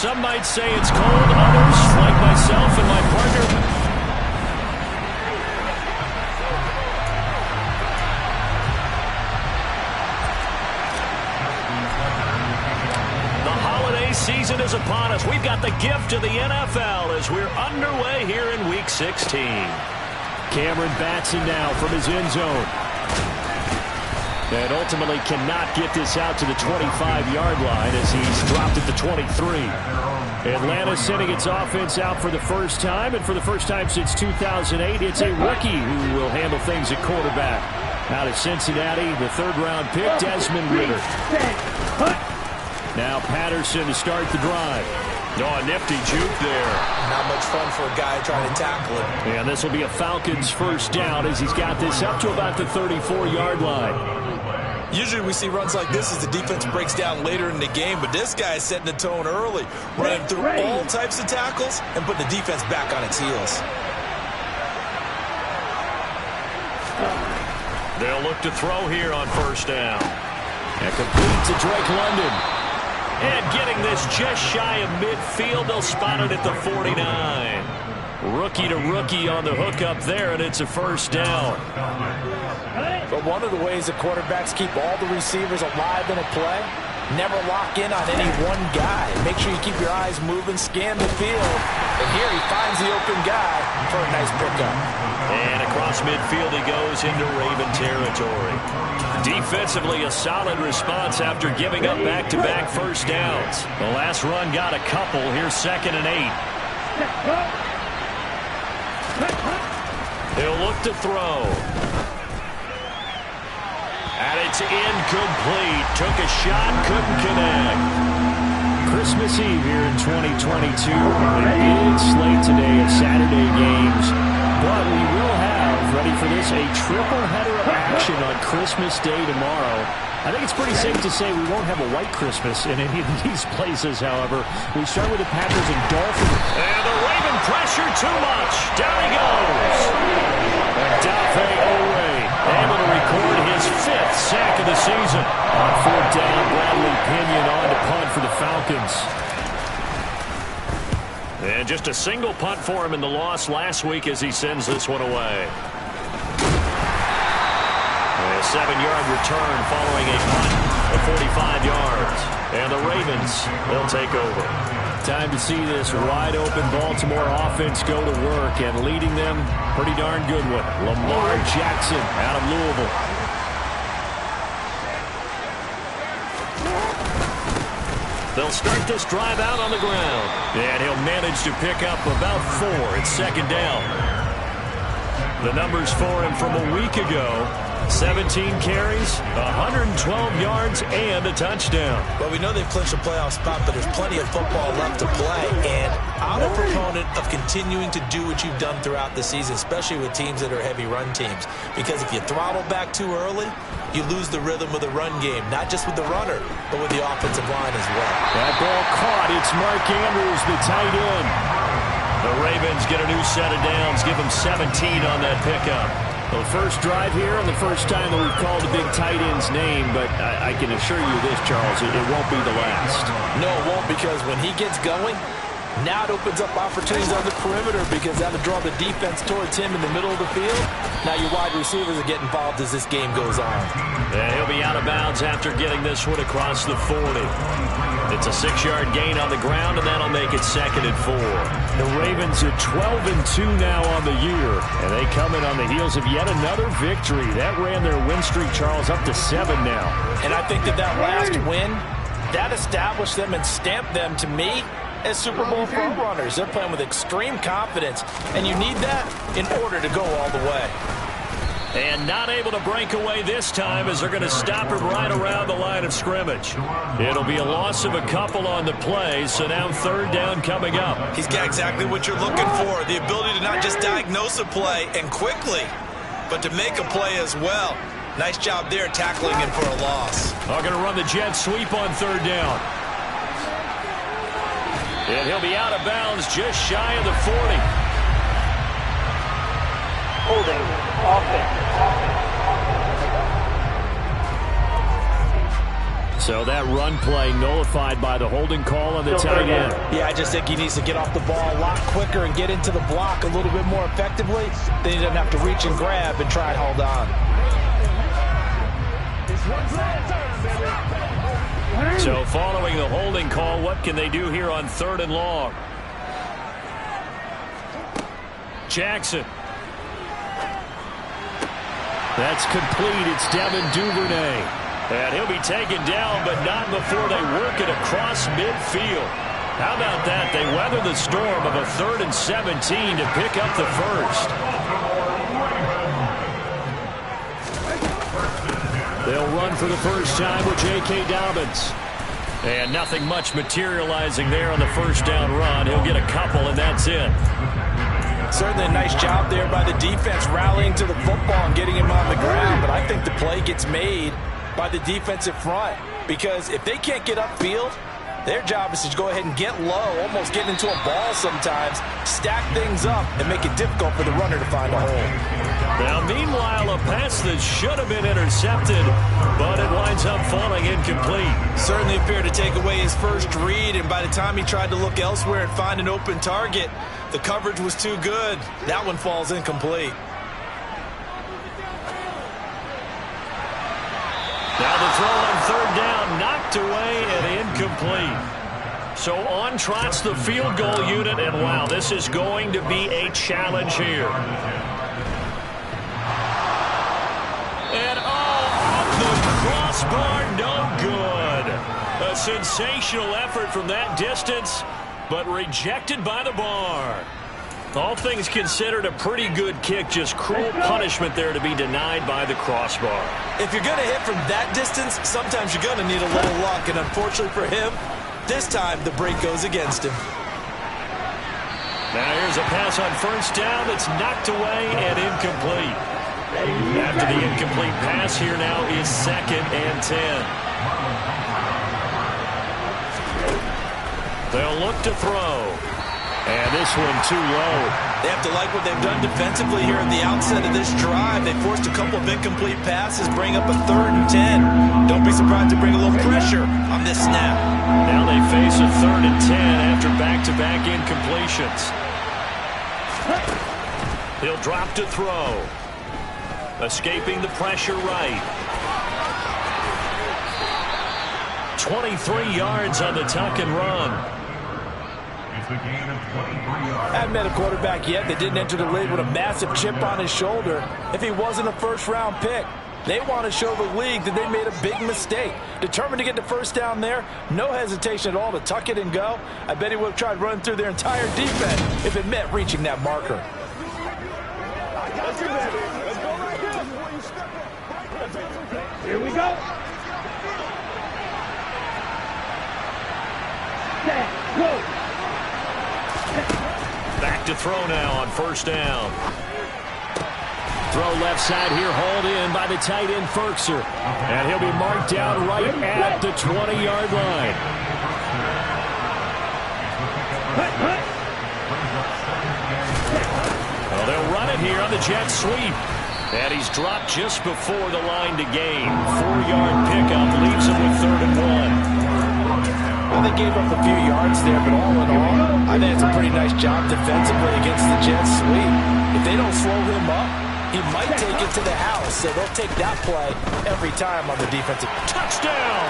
some might say it's cold. Others, like myself and my partner, season is upon us. We've got the gift of the NFL as we're underway here in Week 16. Cameron bats it now from his end zone. And ultimately cannot get this out to the 25-yard line as he's dropped at the 23. Atlanta sending its offense out for the first time, and for the first time since 2008, it's a rookie who will handle things at quarterback. Out of Cincinnati, the third-round pick, Desmond Ridder. Now Patterson to start the drive. Oh, a nifty juke there. Not much fun for a guy trying to tackle him. And this will be a Falcons first down as he's got this up to about the 34-yard line. Usually we see runs like this as the defense breaks down later in the game, but this guy is setting the tone early, running through all types of tackles and putting the defense back on its heels. They'll look to throw here on first down. And complete to Drake London. And getting this just shy of midfield, they'll spot it at the 49. Rookie to rookie on the hookup there, and it's a first down. But one of the ways the quarterbacks keep all the receivers alive in a play, never lock in on any one guy. Make sure you keep your eyes moving, scan the field. And here he finds the open guy for a nice pickup. And across midfield he goes into Raven territory. Defensively, a solid response after giving up back-to-back first downs. The last run got a couple. Here's 2nd and 8. He'll look to throw. And it's incomplete. Took a shot, couldn't connect. Christmas Eve here in 2022. A big slate today of Saturday games. But we will have, ready for this, a triple header of action on Christmas Day tomorrow. I think it's pretty safe to say we won't have a white Christmas in any of these places, however. We start with the Packers and Dolphins. And the Raven pressure too much. Down he goes. And Dafe Owe able to record his 5th sack of the season. On 4th down, Bradley Pinion on to punt for the Falcons. And just a single punt for him in the loss last week as he sends this one away. A 7-yard return following a punt of 45 yards. And the Ravens, they'll take over. Time to see this wide-open Baltimore offense go to work, and leading them, pretty darn good one, Lamar Jackson out of Louisville. They'll start this drive out on the ground. And he'll manage to pick up about 4 at 2nd down. The numbers for him from a week ago: 17 carries, 112 yards, and a touchdown. Well, we know they've clinched a playoff spot, but there's plenty of football left to play. And I'm a proponent of continuing to do what you've done throughout the season, especially with teams that are heavy run teams. Because if you throttle back too early, you lose the rhythm of the run game, not just with the runner, but with the offensive line as well. That ball caught. It's Mark Andrews, the tight end. The Ravens get a new set of downs, give them 17 on that pickup. Well, the first drive here and the first time that we've called the big tight end's name, but I can assure you this, Charles, it won't be the last. No, it won't, because when he gets going, now it opens up opportunities on the perimeter because that'll draw the defense towards him in the middle of the field. Now your wide receivers are getting involved as this game goes on. And he'll be out of bounds after getting this one across the 40. It's a 6-yard gain on the ground, and that'll make it 2nd and 4. The Ravens are 12-2 now on the year, and they come in on the heels of yet another victory. That ran their win streak, Charles, up to 7 now. And I think that last win, that established them and stamped them, to me, as Super Bowl front runners. They're playing with extreme confidence, and you need that in order to go all the way. And not able to break away this time as they're going to stop him right around the line of scrimmage. It'll be a loss of a couple on the play, so now 3rd down coming up. He's got exactly what you're looking for, the ability to not just diagnose a play and quickly, but to make a play as well. Nice job there tackling him for a loss. They're going to run the jet sweep on 3rd down. And he'll be out of bounds just shy of the 40. Holding offense. So that run play nullified by the holding call on the tight end. Yeah, I just think he needs to get off the ball a lot quicker and get into the block a little bit more effectively. Then he doesn't have to reach and grab and try and hold on. So following the holding call, what can they do here on 3rd and long? Jackson. That's complete. It's Devin Duvernay. And he'll be taken down, but not before they work it across midfield. How about that? They weather the storm of a 3rd and 17 to pick up the first. They'll run for the first time with J.K. Dobbins. And nothing much materializing there on the first down run. He'll get a couple, and that's it. Certainly a nice job there by the defense rallying to the football and getting him on the ground. But I think the play gets made by the defensive front, because if they can't get upfield, their job is to go ahead and get low, almost get into a ball sometimes, stack things up, and make it difficult for the runner to find a hole. Now, meanwhile, a pass that should have been intercepted, but it winds up falling incomplete. Certainly appeared to take away his first read, and by the time he tried to look elsewhere and find an open target, the coverage was too good. That one falls incomplete. Now the throw on 3rd down, knocked away and incomplete. So on trots the field goal unit, and wow, this is going to be a challenge here. And off the crossbar, no good. A sensational effort from that distance, but rejected by the bar. All things considered, a pretty good kick, just cruel punishment there to be denied by the crossbar. If you're going to hit from that distance, sometimes you're going to need a little luck, and unfortunately for him, this time the break goes against him. Now here's a pass on first down that's knocked away and incomplete. After the incomplete pass, here now is 2nd and 10. They'll look to throw. And this one too low. They have to like what they've done defensively here at the outset of this drive. They forced a couple of incomplete passes, bring up a 3rd and 10. Don't be surprised to bring a little pressure on this snap. Now they face a 3rd and 10 after back-to-back incompletions. He'll drop to throw. Escaping the pressure right. 23 yards on the tuck and run. Haven't met a quarterback yet that didn't enter the league with a massive chip on his shoulder if he wasn't a first-round pick. They want to show the league that they made a big mistake. Determined to get the first down there, no hesitation at all to tuck it and go. I bet he would have tried running through their entire defense if it meant reaching that marker. Here we go. Set, go. Back to throw now on first down. Throw left side here, hauled in by the tight end Ferkser. And he'll be marked down right at the 20-yard line. Well, they'll run it here on the jet sweep. And he's dropped just before the line to gain. 4-yard pickup leaves him with 3rd and 1. Well, they gave up a few yards there, but all in all, I think it's a pretty nice job defensively against the jet sweep. If they don't slow him up, he might take it to the house, so they'll take that play every time on the defensive. Touchdown!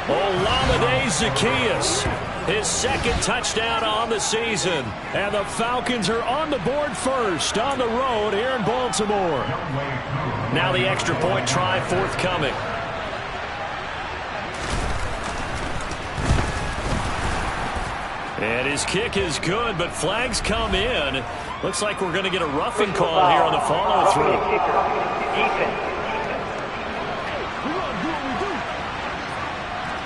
Olamide Zaccheaus, his 2nd touchdown on the season. And the Falcons are on the board first on the road here in Baltimore. Now the extra point try forthcoming. And his kick is good, but flags come in. Looks like we're going to get a roughing call here on the follow-through.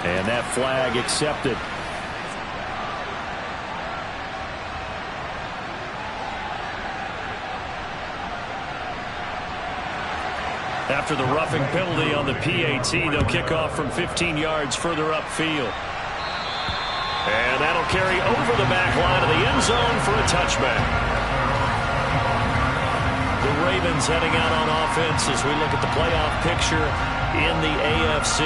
And that flag accepted. After the roughing penalty on the PAT, they'll kick off from 15 yards further upfield. And that'll carry over the back line of the end zone for a touchback. The Ravens heading out on offense as we look at the playoff picture in the AFC.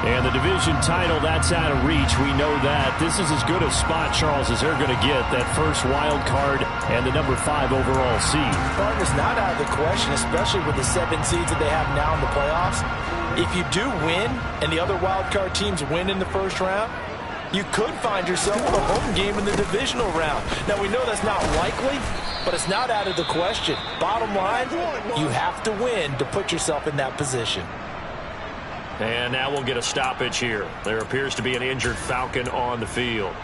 And the division title, that's out of reach. We know that. This is as good a spot, Charles, as they're going to get. That first wild card and the number 5 overall seed. It's not out of the question, especially with the 7 seeds that they have now in the playoffs. If you do win and the other wild card teams win in the first round, you could find yourself with a home game in the divisional round. Now, we know that's not likely, but it's not out of the question. Bottom line, you have to win to put yourself in that position. And now we'll get a stoppage here. There appears to be an injured Falcon on the field.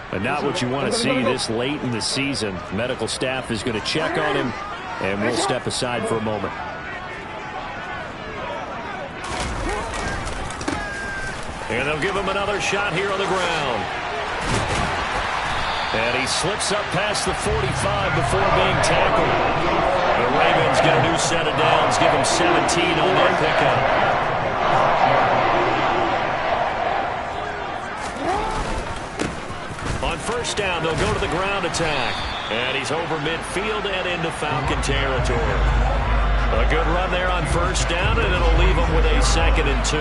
But not what you want to see this late in the season. Medical staff is going to check on him, and we'll step aside for a moment. And they'll give him another shot here on the ground. And he slips up past the 45 before being tackled. The Ravens get a new set of downs, give him 17 on that pickup. On first down, they'll go to the ground attack. And he's over midfield and into Falcon territory. A good run there on first down, and it'll leave him with a 2nd and 2.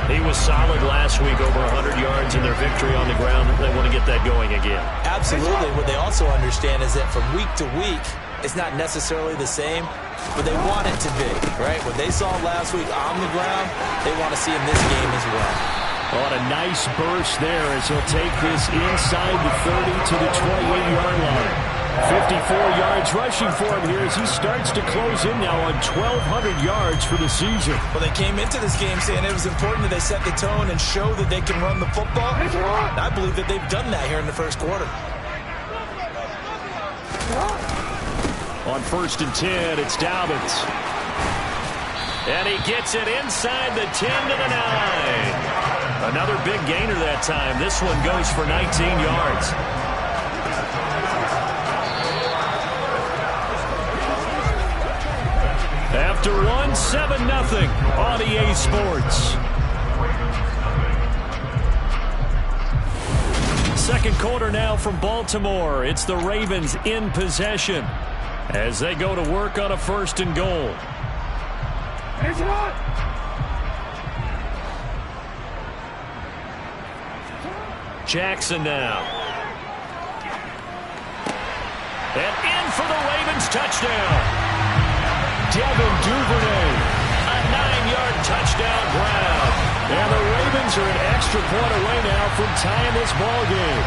He was solid last week, over 100 yards in their victory on the ground. They want to get that going again. Absolutely. What they also understand is that from week to week, it's not necessarily the same, but they want it to be, right? What they saw last week on the ground, they want to see in this game as well. On a nice burst there as he'll take this inside the 30 to the 28-yard line. 54 yards rushing for him here as he starts to close in now on 1,200 yards for the season. Well, they came into this game saying it was important that they set the tone and show that they can run the football. I believe that they've done that here in the first quarter. On 1st and 10, it's Dobbins. And he gets it inside the 10 to the 9. Another big gainer that time. This one goes for 19 yards. After one, 7-0 on EA Sports. Second quarter now from Baltimore. It's the Ravens in possession as they go to work on a 1st and goal. Jackson now. And in for the Ravens touchdown. Devin Duvernay, a 9-yard touchdown grab. And the Ravens are an extra point away now from tying this ball game.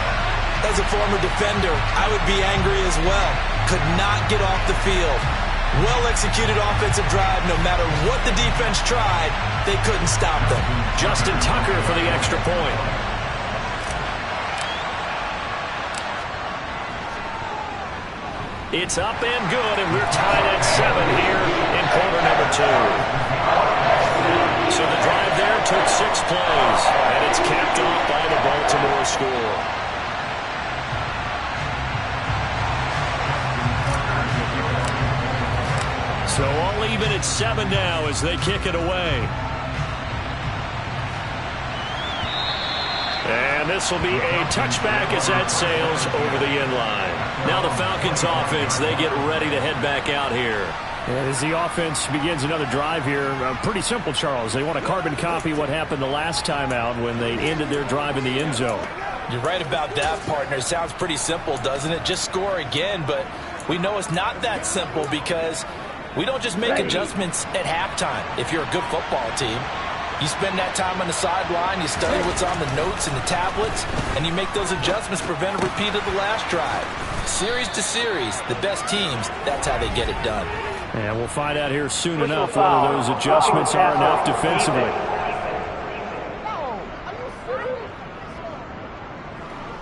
As a former defender, I would be angry as well. Could not get off the field. Well-executed offensive drive. No matter what the defense tried, they couldn't stop them. Justin Tucker for the extra point. It's up and good, and we're tied at 7 here in quarter number 2. So the drive there took 6 plays, and it's capped off by the Baltimore score. So all even at 7 now as they kick it away. And this will be a touchback as that sails over the end line. Now the Falcons offense, they get ready to head back out here. And as the offense begins another drive here, pretty simple, Charles. They want to carbon copy what happened the last time out when they ended their drive in the end zone. You're right about that, partner. It sounds pretty simple, doesn't it? Just score again, but we know it's not that simple because we don't just make adjustments at halftime if you're a good football team. You spend that time on the sideline, you study what's on the notes and the tablets, and you make those adjustments, prevent a repeat of the last drive. Series to series, the best teams, that's how they get it done. And we'll find out here soon enough whether those adjustments are enough defensively.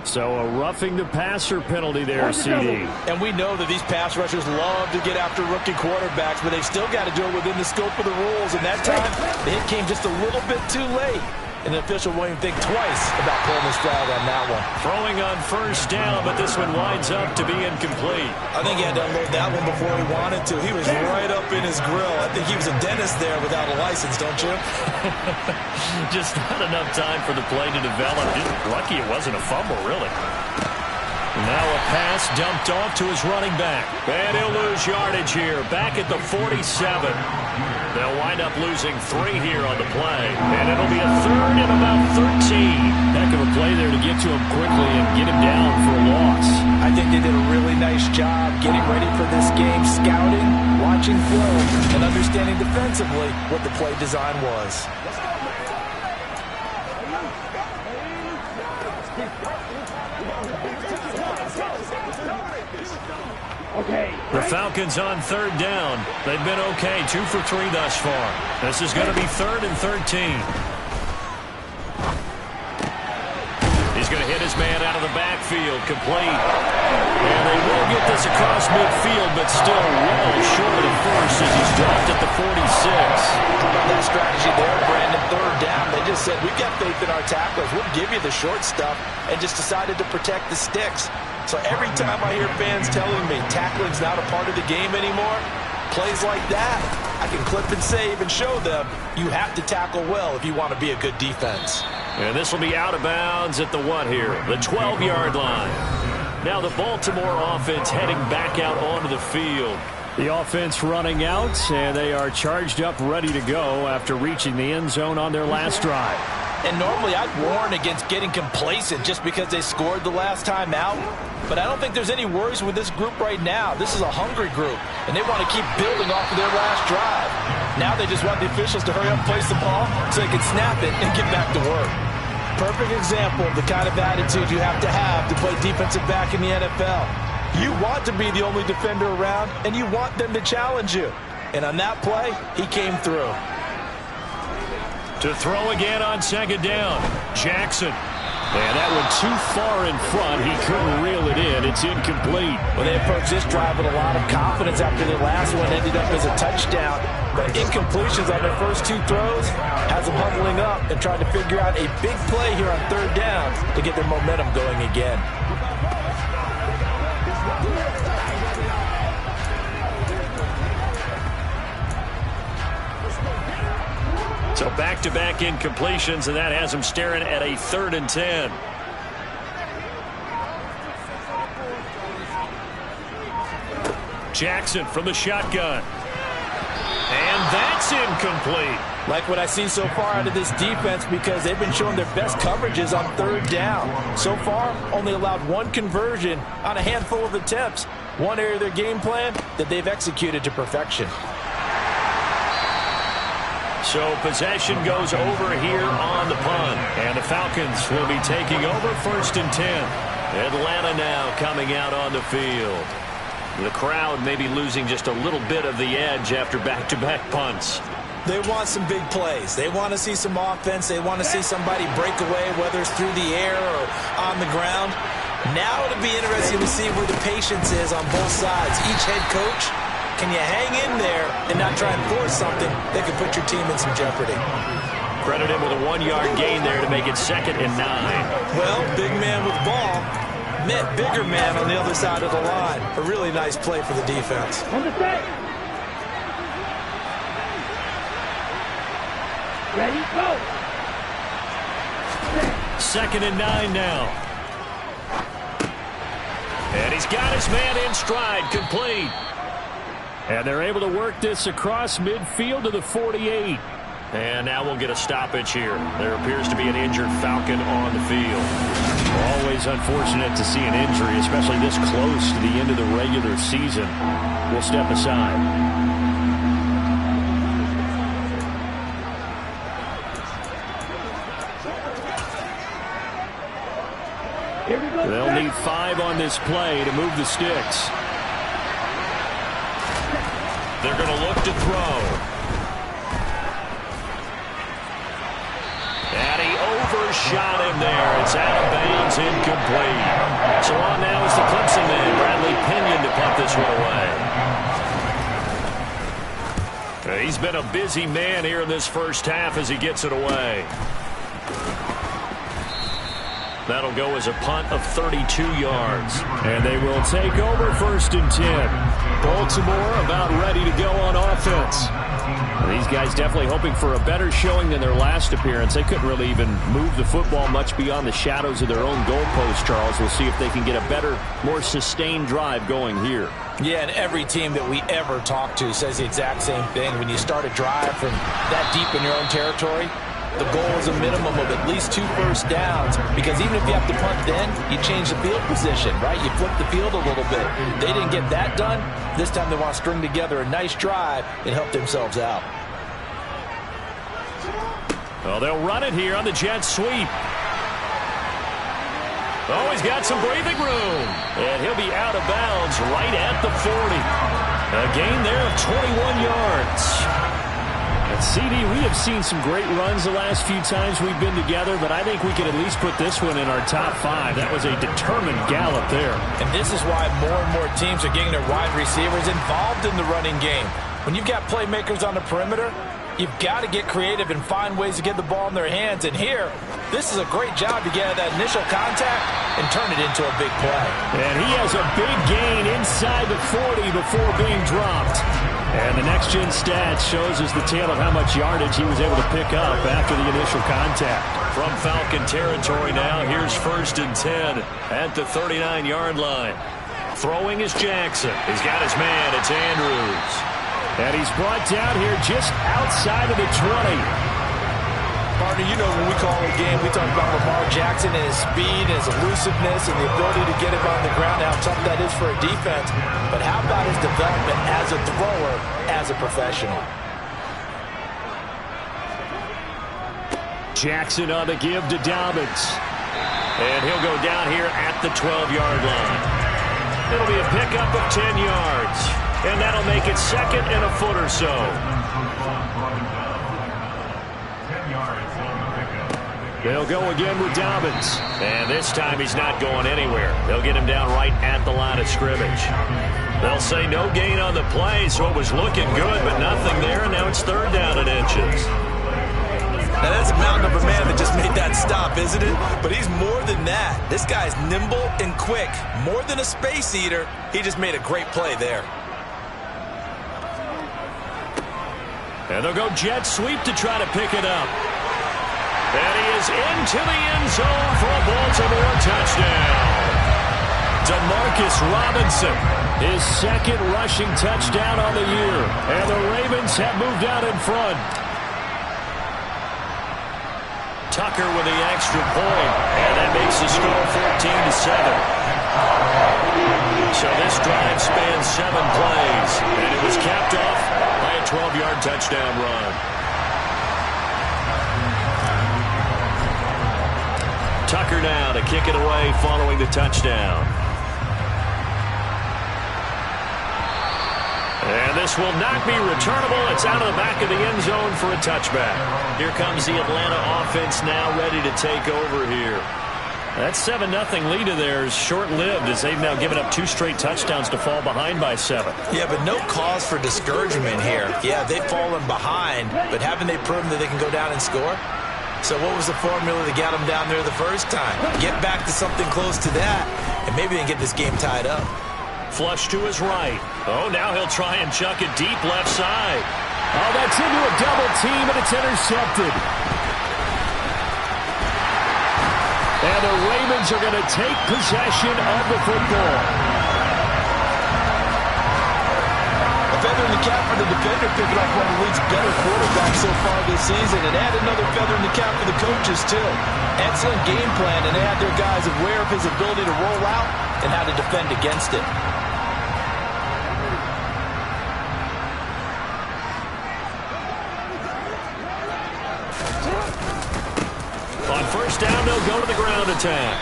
So a roughing the passer penalty there, CD. And we know that these pass rushers love to get after rookie quarterbacks, but they've still got to do it within the scope of the rules. And that time, the hit came just a little bit too late. And the official won't even think twice about pulling his flag on that one. Throwing on first down, but this one winds up to be incomplete. I think he had to unload that one before he wanted to. He was right up in his grill. I think he was a dentist there without a license, don't you? Just not enough time for the play to develop. Just lucky it wasn't a fumble, really. Now a pass dumped off to his running back. And he'll lose yardage here, back at the 47. They'll wind up losing 3 here on the play. And it'll be a 3rd and about 13. Heck of a play there to get to him quickly and get him down for a loss. I think they did a really nice job getting ready for this game, scouting, watching flow, and understanding defensively what the play design was. The Falcons on 3rd down. They've been okay, 2 for 3 thus far. This is going to be 3rd and 13. He's going to hit his man out of the backfield, complete. And they will get this across midfield, but still well short of the first as he's dropped at the 46. How about that strategy there, Brandon? 3rd down. They just said, we've got faith in our tacklers. We'll give you the short stuff, and just decided to protect the sticks. So every time I hear fans telling me tackling's not a part of the game anymore, plays like that, I can clip and save and show them you have to tackle well if you want to be a good defense. And this will be out of bounds at the what here? The 12-yard line. Now the Baltimore offense heading back out onto the field. The offense running out, and they are charged up, ready to go after reaching the end zone on their last drive. And normally I'd warn against getting complacent just because they scored the last time out. But I don't think there's any worries with this group right now. This is a hungry group, and they want to keep building off of their last drive. Now they just want the officials to hurry up and place the ball so they can snap it and get back to work. Perfect example of the kind of attitude you have to play defensive back in the NFL. You want to be the only defender around, and you want them to challenge you. And on that play, he came through. To throw again on 2nd down, Jackson. And that one too far in front. He couldn't reel it in. It's incomplete. Well, they approached this drive with a lot of confidence after their last one ended up as a touchdown. But incompletions on their first 2 throws has them huddling up and trying to figure out a big play here on 3rd down to get their momentum going again. So back-to-back incompletions, and that has him staring at a 3rd and 10. Jackson from the shotgun. And that's incomplete. Like what I see so far out of this defense, because they've been showing their best coverages on 3rd down. So far, only allowed 1 conversion on a handful of attempts. One area of their game plan that they've executed to perfection. So possession goes over here on the punt. And the Falcons will be taking over 1st and 10. Atlanta now coming out on the field. The crowd may be losing just a little bit of the edge after back-to-back punts. They want some big plays. They want to see some offense. They want to see somebody break away, whether it's through the air or on the ground. Now it'll be interesting to see where the patience is on both sides. Each head coach, can you hang in there and not try and force something that could put your team in some jeopardy? Credit him with a 1-yard gain there to make it 2nd and 9. Well, big man with ball met bigger man on the other side of the line. A really nice play for the defense. On the set. Ready, go. 2nd and 9 now. And he's got his man in stride, complete. And they're able to work this across midfield to the 48. And now we'll get a stoppage here. There appears to be an injured Falcon on the field. Always unfortunate to see an injury, especially this close to the end of the regular season. We'll step aside. They'll need 5 on this play to move the sticks. They're going to look to throw. And he overshot him there. It's out of bounds, incomplete. So on now is the Clemson man, Bradley Pinion, to punt this one away. He's been a busy man here in this first half as he gets it away. That'll go as a punt of 32 yards. And they will take over 1st and 10. Baltimore about ready to go on offense. These guys definitely hoping for a better showing than their last appearance. They couldn't really even move the football much beyond the shadows of their own goalpost, Charles. We'll see if they can get a better, more sustained drive going here. Yeah, and every team that we ever talk to says the exact same thing. When you start a drive from that deep in your own territory, the goal is a minimum of at least 2 first downs, because even if you have to punt then, you change the field position, right? You flip the field a little bit. They didn't get that done. This time they want to string together a nice drive and help themselves out. Well, they'll run it here on the jet sweep. Oh, he's got some breathing room. And he'll be out of bounds right at the 40. A gain there of 21 yards. And CD, we have seen some great runs the last few times we've been together, but I think we could at least put this one in our top 5. That was a determined gallop there. And this is why more and more teams are getting their wide receivers involved in the running game. When you've got playmakers on the perimeter, you've got to get creative and find ways to get the ball in their hands. And here, this is a great job to get that initial contact and turn it into a big play. And he has a big gain inside the 40 before being dropped. And the next-gen stats shows us the tale of how much yardage he was able to pick up after the initial contact. From Falcon territory now, here's 1st and 10 at the 39-yard line. Throwing is Jackson. He's got his man. It's Andrews. And he's brought down here just outside of the 20. Partner, you know when we call a game, we talk about Lamar Jackson and his speed and his elusiveness and the ability to get him on the ground, how tough that is for a defense. But how about his development as a thrower, as a professional? Jackson on the give to Dobbins. And he'll go down here at the 12-yard line. It'll be a pickup of 10 yards. And that'll make it 2nd and a foot or so. They'll go again with Dobbins. And this time he's not going anywhere. They'll get him down right at the line of scrimmage. They'll say no gain on the play, so it was looking good, but nothing there, and now it's 3rd down and inches. Now that's a mountain of a man that just made that stop, isn't it? But he's more than that. This guy's nimble and quick. More than a space eater, he just made a great play there. And they'll go jet sweep to try to pick it up. And he is into the end zone for a Baltimore touchdown. Demarcus Robinson, his 2nd rushing touchdown on the year. And the Ravens have moved out in front. Tucker with the extra point. And that makes the score 14-7. So this drive spans 7 plays. And it was capped off by a 12-yard touchdown run. Tucker now to kick it away following the touchdown. And this will not be returnable. It's out of the back of the end zone for a touchback. Here comes the Atlanta offense now ready to take over here. That 7-0 lead of theirs short-lived as they've now given up 2 straight touchdowns to fall behind by 7. Yeah, but no cause for discouragement here. Yeah, they've fallen behind, but haven't they proven that they can go down and score? So what was the formula that got them down there the first time? Get back to something close to that, and maybe they can get this game tied up. Flush to his right. Oh, now he'll try and chuck it deep left side. Oh, that's into a double team, and it's intercepted. And the Ravens are going to take possession of the football. A feather in the cap for the defender, picking up one of the league's better quarterbacks so far this season, and add another feather in the cap for the coaches, too. Excellent game plan, and they had their guys aware of his ability to roll out and how to defend against it. On first down, they'll go to the ground attack.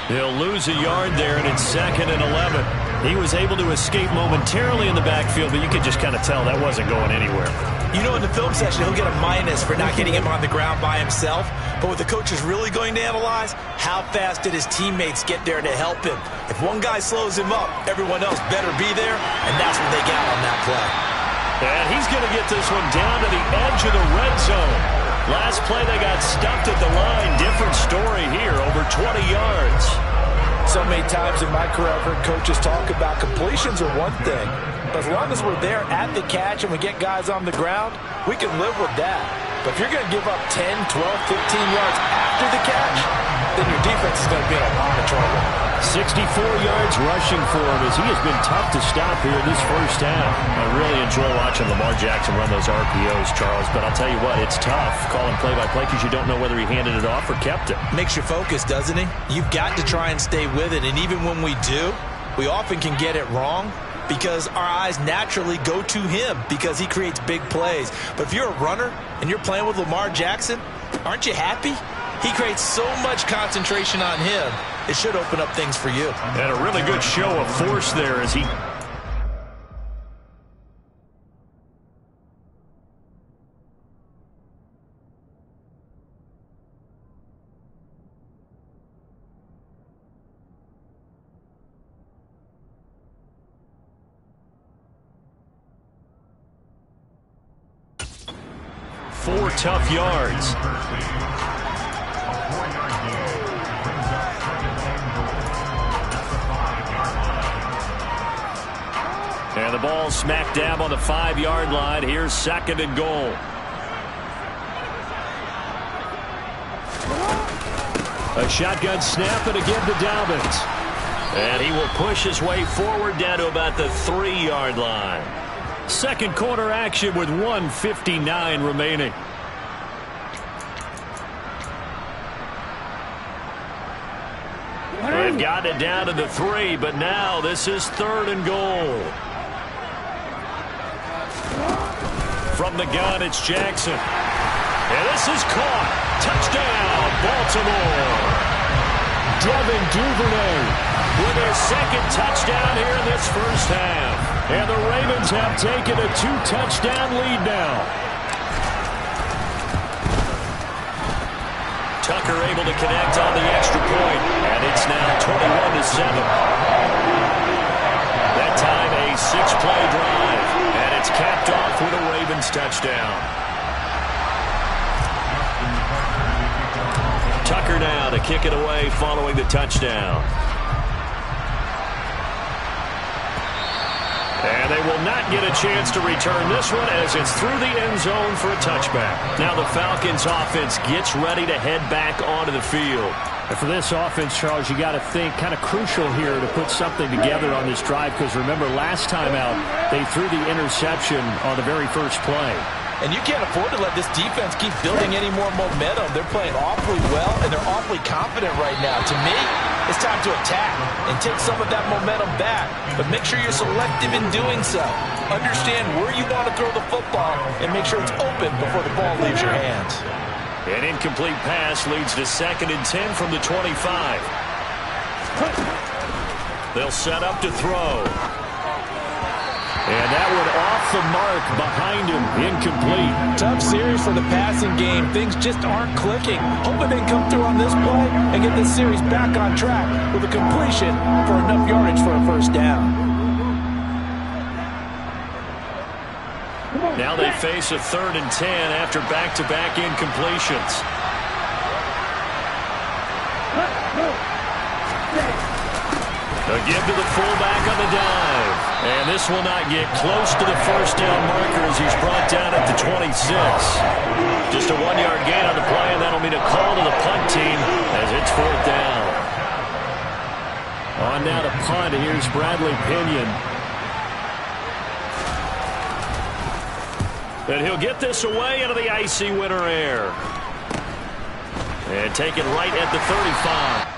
He'll lose a yard there, and it's 2nd and 11. He was able to escape momentarily in the backfield, but you could just kind of tell that wasn't going anywhere. You know, in the film session, he'll get a minus for not getting him on the ground by himself. But what the coach is really going to analyze, how fast did his teammates get there to help him? If one guy slows him up, everyone else better be there, and that's what they got on that play. And he's going to get this one down to the edge of the red zone. Last play, they got stuffed at the line. Different story here, over 20 yards. So many times in my career, I've heard coaches talk about completions are one thing, But as long as we're there at the catch and we get guys on the ground, we can live with that. But if you're going to give up 10, 12, 15 yards after the catch, then your defense is going to be in a lot of trouble. 64 yards rushing for him as he has been tough to stop here in this first half. I really enjoy watching Lamar Jackson run those RPOs, Charles, but I'll tell you what, it's tough calling play-by-play because you don't know whether he handed it off or kept it. Makes you focus, doesn't he? You've got to try and stay with it, and even when we do, we often can get it wrong because our eyes naturally go to him because he creates big plays. But if you're a runner and you're playing with Lamar Jackson, aren't you happy? He creates so much concentration on him, it should open up things for you. And a really good show of force there as he... Four tough yards. And the ball smack dab on the 5-yard line. Here's 2nd and goal. A shotgun snap and again to Dobbins. And he will push his way forward down to about the 3-yard line. Second quarter action with 1:59 remaining. They've gotten it down to the 3, but now this is 3rd and goal. From the gun, it's Jackson. And this is caught. Touchdown, Baltimore. Devin Duvernay with his 2nd touchdown here in this first half. And the Ravens have taken a 2-touchdown lead now. Tucker able to connect on the extra point, and it's now 21-7. That time a 6-play drive, and it's capped off with a Ravens touchdown. Tucker now to kick it away following the touchdown. And they will not get a chance to return this one as it's through the end zone for a touchback. Now the Falcons offense gets ready to head back onto the field. And for this offense, Charles, you got to think kind of crucial here to put something together on this drive because remember last time out they threw the interception on the very first play. And you can't afford to let this defense keep building any more momentum. They're playing awfully well, and they're awfully confident right now. To me, it's time to attack and take some of that momentum back. But make sure you're selective in doing so. Understand where you want to throw the football and make sure it's open before the ball leaves your hands. An incomplete pass leads to 2nd and 10 from the 25. They'll set up to throw. And that one off the mark behind him, incomplete. Tough series for the passing game. Things just aren't clicking. Hoping they come through on this play and get this series back on track with a completion for enough yardage for a first down. Now they face a 3rd and 10 after back-to-back incompletions. A give to the fullback on the dive. And this will not get close to the first down marker as he's brought down at the 26. Just a 1-yard gain on the play, and that'll mean a call to the punt team as it's 4th down. On now to punt. Here's Bradley Pinion. And he'll get this away into the icy winter air. And take it right at the 35.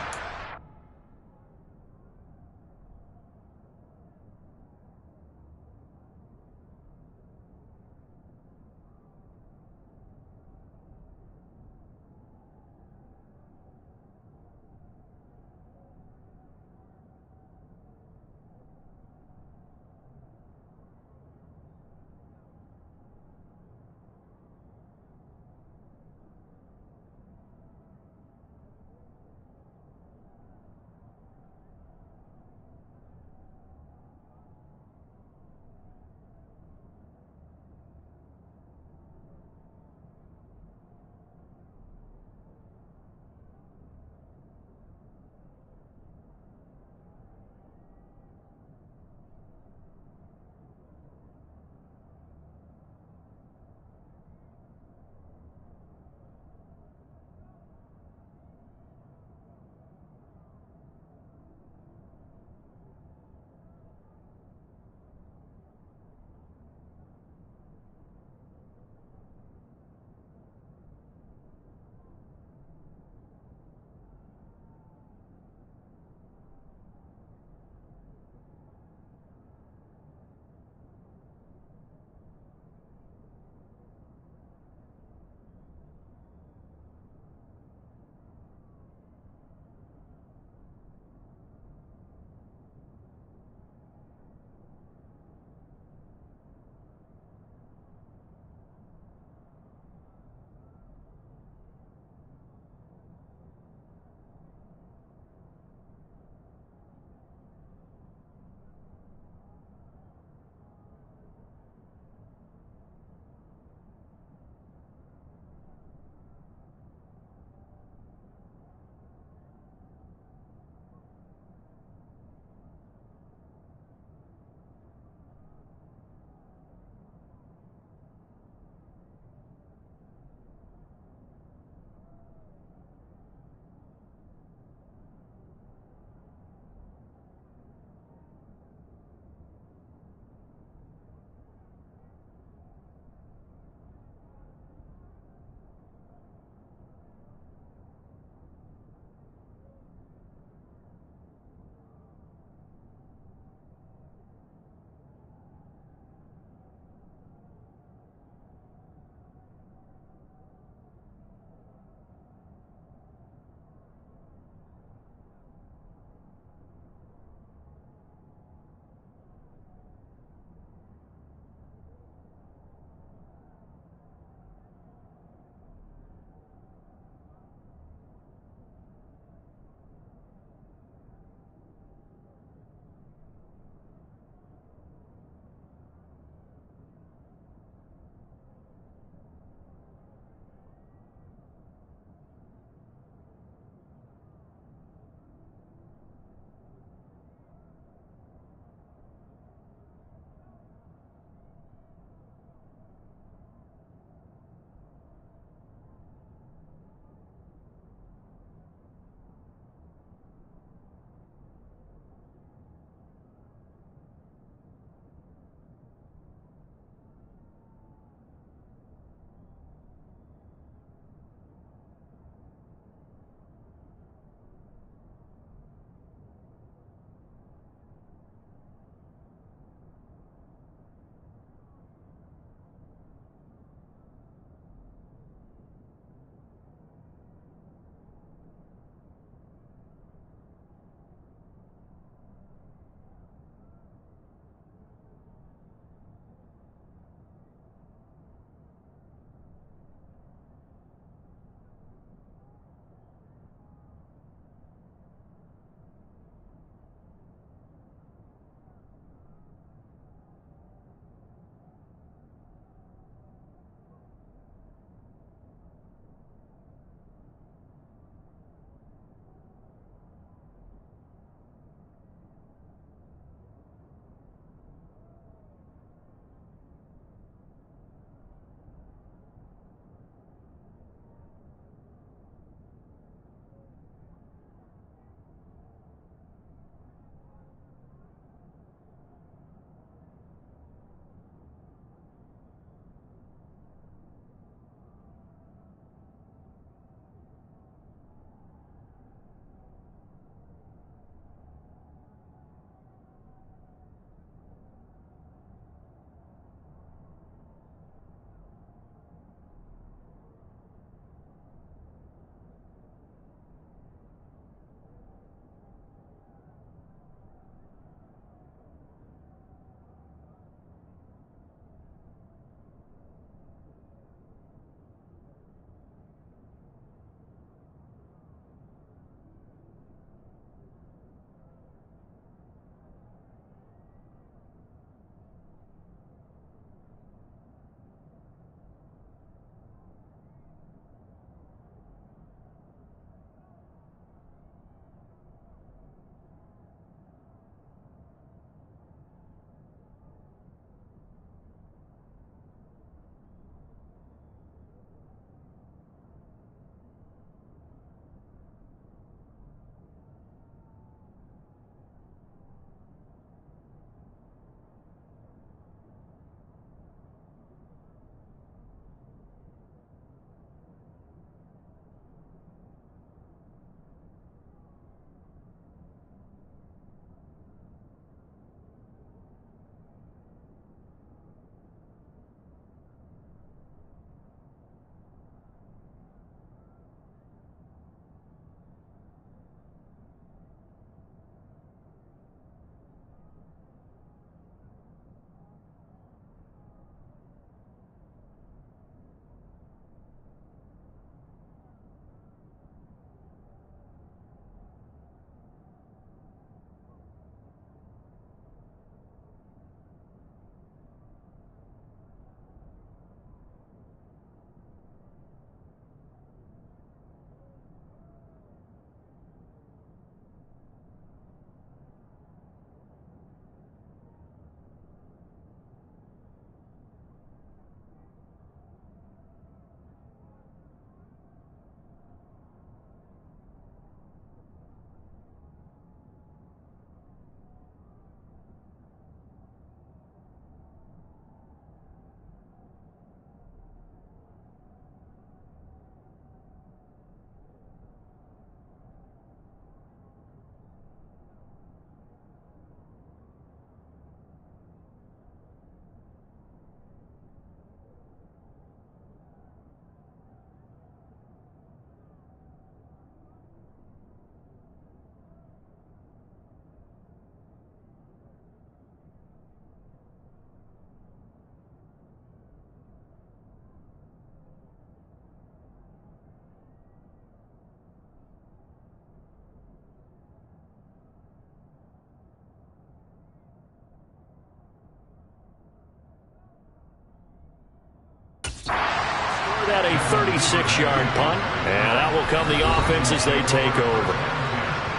at a 36-yard punt, and that will come the offense as they take over.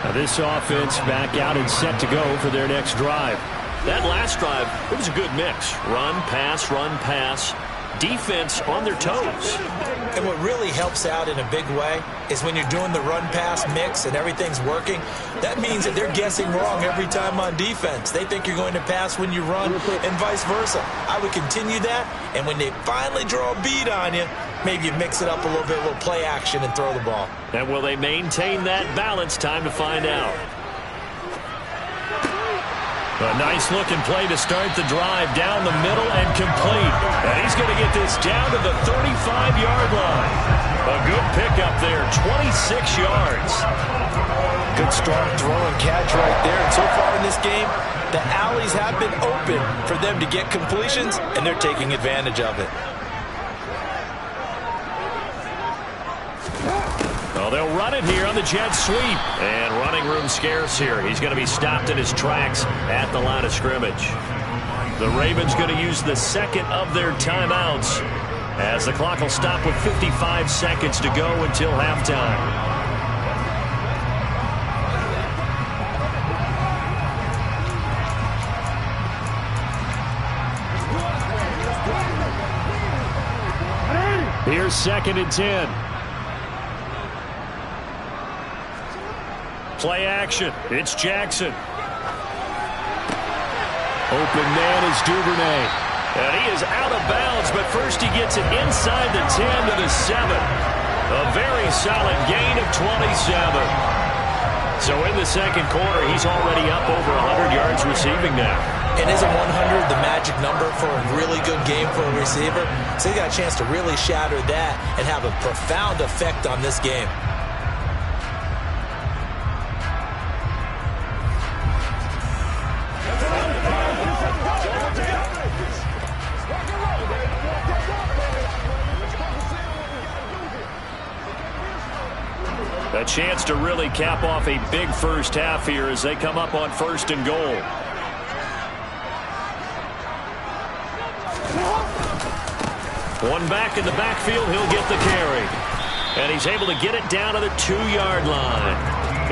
Now this offense back out and set to go for their next drive. That last drive, it was a good mix. Run, pass, defense on their toes. And what really helps out in a big way is when you're doing the run-pass mix and everything's working, that means that they're guessing wrong every time on defense. They think you're going to pass when you run and vice versa. I would continue that, and when they finally draw a bead on you, maybe you mix it up a little bit, a little play action, and throw the ball. And will they maintain that balance? Time to find out. A nice-looking play to start the drive down the middle and complete. And he's going to get this down to the 35-yard line. A good pickup there, 26 yards. Good strong throw and catch right there. And so far in this game, the alleys have been open for them to get completions, and they're taking advantage of it. Well, they'll run it here on the jet sweep. And running room scarce here. He's going to be stopped in his tracks at the line of scrimmage. The Ravens going to use the second of their timeouts as the clock will stop with 55 seconds to go until halftime. Here's 2nd and 10. Play action. It's Jackson. Open man is Duvernay. And he is out of bounds, but first he gets it inside the 10 to the 7. A very solid gain of 27. So in the second quarter, he's already up over 100 yards receiving now. And isn't 100 the magic number for a really good game for a receiver? So he got a chance to really shatter that and have a profound effect on this game. A chance to really cap off a big first half here as they come up on 1st and goal. One back in the backfield, he'll get the carry. And he's able to get it down to the 2-yard line.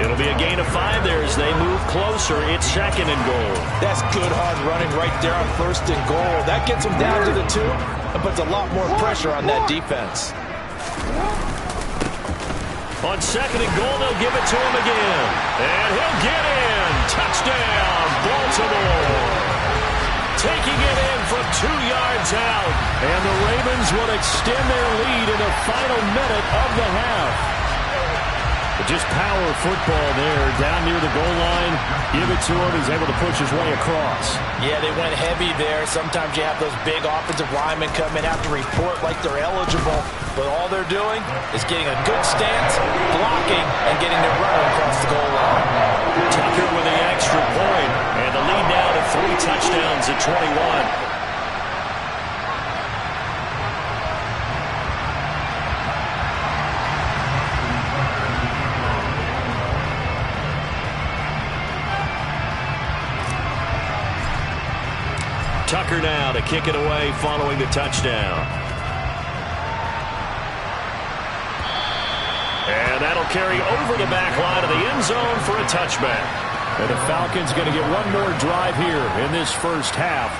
It'll be a gain of 5 there as they move closer. It's 2nd and goal. That's good hard running right there on 1st and goal. That gets them down to the 2 and puts a lot more pressure on that defense. On 2nd and goal, they'll give it to him again. And he'll get in. Touchdown, Baltimore. Taking it in from 2 yards out. And the Ravens will extend their lead in the final minute of the half. But just power football there, down near the goal line. Give it to him. He's able to push his way across. Yeah, they went heavy there. Sometimes you have those big offensive linemen come in, have to report like they're eligible. But all they're doing is getting a good stance, blocking, and getting their runner across the goal line. Tucker with the extra point, and the lead now to 3 touchdowns at 21. Tucker now to kick it away following the touchdown. And that'll carry over the back line of the end zone for a touchback. And the Falcons going to get one more drive here in this first half.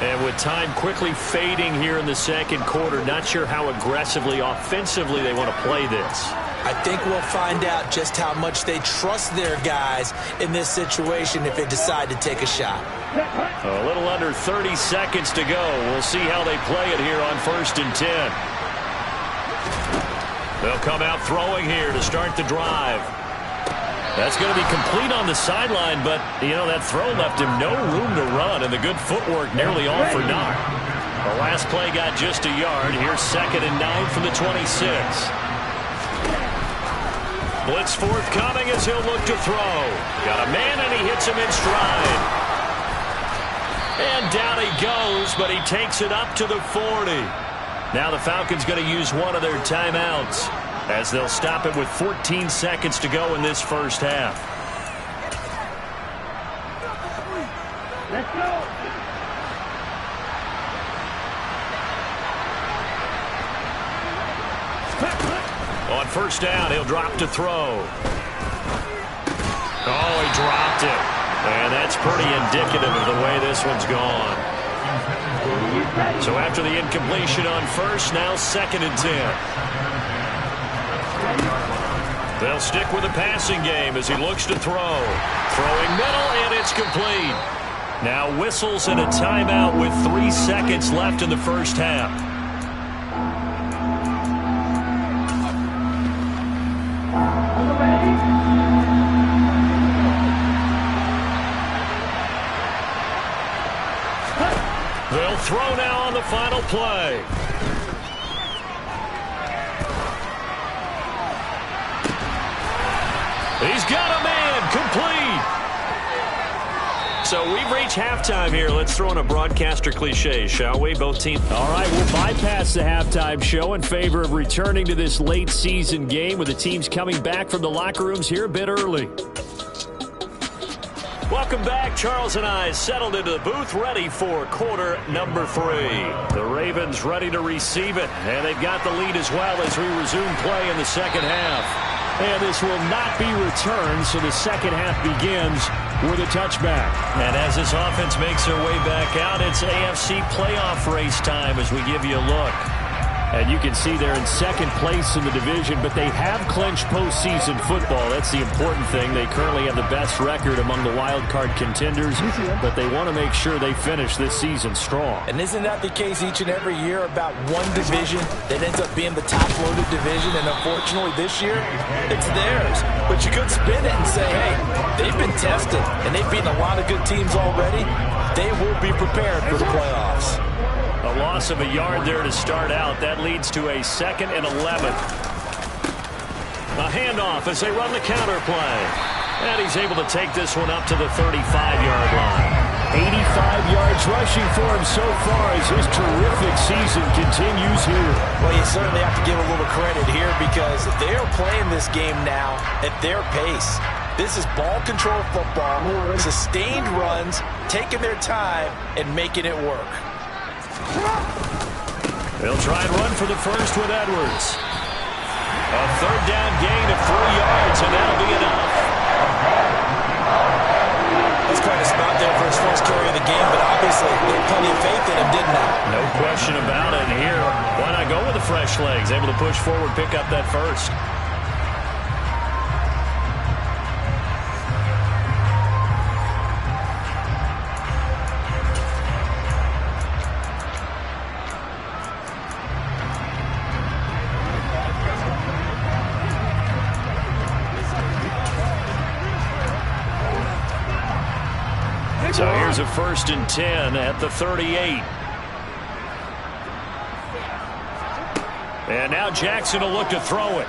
And with time quickly fading here in the second quarter, not sure how aggressively, offensively they want to play this. I think we'll find out just how much they trust their guys in this situation if they decide to take a shot. A little under 30 seconds to go. We'll see how they play it here on 1st and 10. They'll come out throwing here to start the drive. That's going to be complete on the sideline, but, you know, that throw left him no room to run, and the good footwork nearly all for naught. The last play got just a yard. Here's 2nd and 9 from the 26. Blitz forthcoming as he'll look to throw. Got a man, and he hits him in stride. And down he goes, but he takes it up to the 40. Now the Falcons going to use one of their timeouts as they'll stop it with 14 seconds to go in this first half. Let's go. On first down, he'll drop to throw. Oh, he dropped it. And that's pretty indicative of the way this one's gone. So after the incompletion on first, now 2nd and 10. They'll stick with the passing game as he looks to throw. Throwing middle, and it's complete. Now whistles and a timeout with 3 seconds left in the first half. They'll throw now on the final play. He's got a man, complete. So we've reached halftime here. Let's throw in a broadcaster cliche, shall we? Both teams. All right, we'll bypass the halftime show in favor of returning to this late season game with the teams coming back from the locker rooms here a bit early. Welcome back. Charles and I settled into the booth, ready for quarter number 3. The Ravens ready to receive it, and they've got the lead as well as we resume play in the second half. And this will not be returned, so the second half begins with a touchback. And as this offense makes their way back out, it's AFC playoff race time as we give you a look. And you can see they're in 2nd place in the division, but they have clinched postseason football. That's the important thing. They currently have the best record among the wild card contenders, but they want to make sure they finish this season strong. And isn't that the case each and every year about one division that ends up being the top-loaded division? And unfortunately this year, it's theirs. But you could spin it and say, hey, they've been tested, and they've beaten a lot of good teams already. They will be prepared for the playoffs. A loss of a yard there to start out. That leads to a 2nd and 11. A handoff as they run the counter play. And he's able to take this one up to the 35-yard line. 85 yards rushing for him so far as his terrific season continues here. Well, you certainly have to give a little credit here because they are playing this game now at their pace. This is ball control football, sustained runs, taking their time, and making it work. They'll try and run for the first with Edwards. A 3rd down gain of 3 yards, and that'll be enough. That's quite a spot there for his first carry of the game, but obviously they had plenty of faith in him, didn't they? No question about it. Here, why not go with the fresh legs? Able to push forward, pick up that first. So here's a 1st and 10 at the 38. And now Jackson will look to throw it.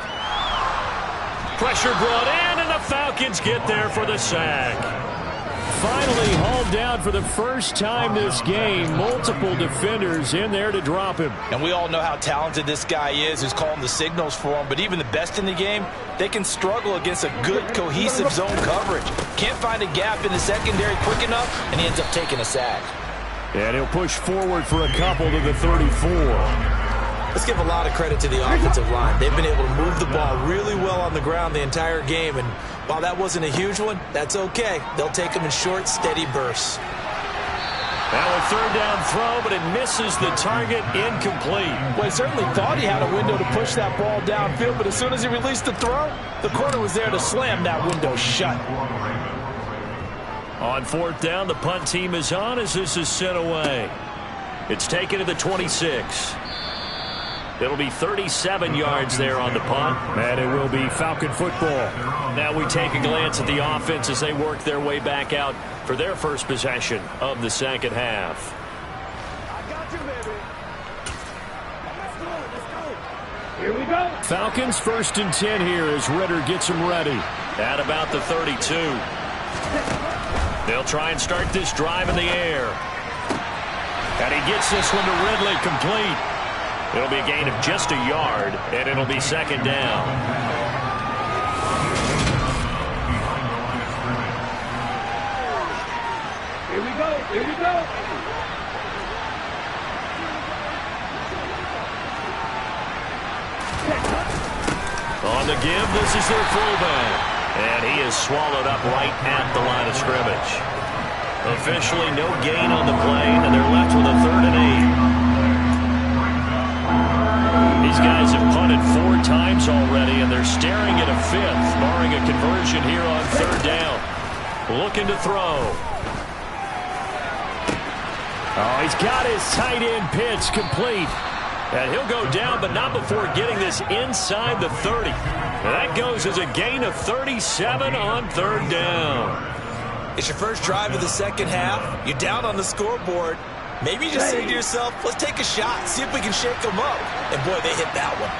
Pressure brought in, and the Falcons get there for the sack. Finally hauled down for the first time this game. Multiple defenders in there to drop him. And we all know how talented this guy is who's calling the signals for him. But even the best in the game, they can struggle against a good, cohesive zone coverage. Can't find a gap in the secondary quick enough, and he ends up taking a sack. And he'll push forward for a couple to the 34. Let's give a lot of credit to the offensive line. They've been able to move the ball really well on the ground the entire game. And while that wasn't a huge one, that's okay. They'll take them in short, steady bursts. Now a 3rd down throw, but it misses the target, incomplete. Well, he certainly thought he had a window to push that ball downfield, but as soon as he released the throw, the corner was there to slam that window shut. On 4th down, the punt team is on as this is sent away. It's taken to the 26. It'll be 37 yards there on the punt. And it will be Falcon football. Now we take a glance at the offense as they work their way back out for their first possession of the second half. I got you, baby. Here we go. Falcons 1st and 10 here as Ritter gets them ready. At about the 32. They'll try and start this drive in the air. And he gets this one to Ridley, complete. It'll be a gain of just a yard, and it'll be 2nd down. Here we go. Here we go. the give. This is their fullback. And he is swallowed up right at the line of scrimmage. Officially no gain on the play, and they're left with a 3rd and 8. These guys have punted 4 times already, and they're staring at a 5th, barring a conversion here on 3rd down. Looking to throw. Oh, he's got his tight end pitch complete. And he'll go down, but not before getting this inside the 30. And that goes as a gain of 37 on 3rd down. It's your first drive of the second half. You're down on the scoreboard. Maybe you just say to yourself, let's take a shot, see if we can shake them up. And boy, they hit that one.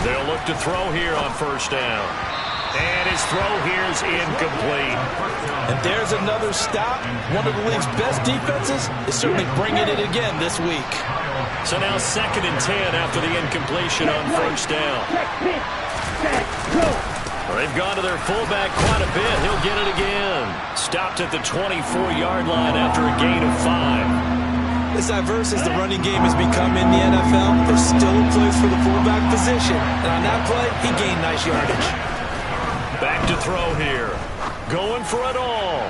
They'll look to throw here on 1st down. And his throw here is incomplete. And there's another stop. One of the league's best defenses is certainly bringing it again this week. So now 2nd and 10 after the incompletion on 1st down. They've gone to their fullback quite a bit. He'll get it again. Stopped at the 24-yard line after a gain of 5. As diverse as the running game has become in the NFL, there's still a place for the fullback position. And on that play, he gained nice yardage. Back to throw here. Going for it all.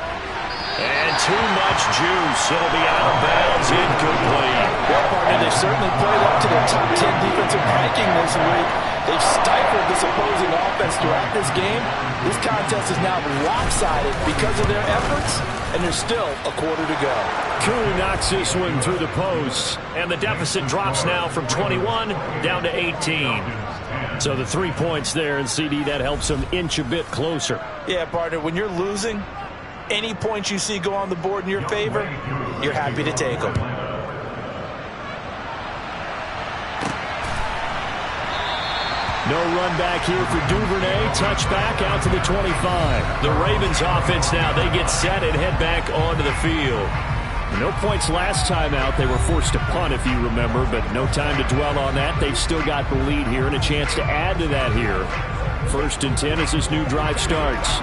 And too much juice. It'll be out of bounds, incomplete. Well, partner, they've certainly played up to their top 10 defensive ranking this week. They've stifled this opposing offense throughout this game. This contest is now lopsided because of their efforts, and there's still a quarter to go. Koo knocks this one through the post, and the deficit drops now from 21 down to 18. So the 3 points there, and CD, that helps them inch a bit closer. Yeah, partner, when you're losing, any points you see go on the board in your favor, you're happy to take them. No run back here for Duvernay. Touchback out to the 25. The Ravens offense now, they get set and head back onto the field. No points last time out. They were forced to punt, if you remember, but no time to dwell on that. They've still got the lead here and a chance to add to that here. 1st and 10 as this new drive starts.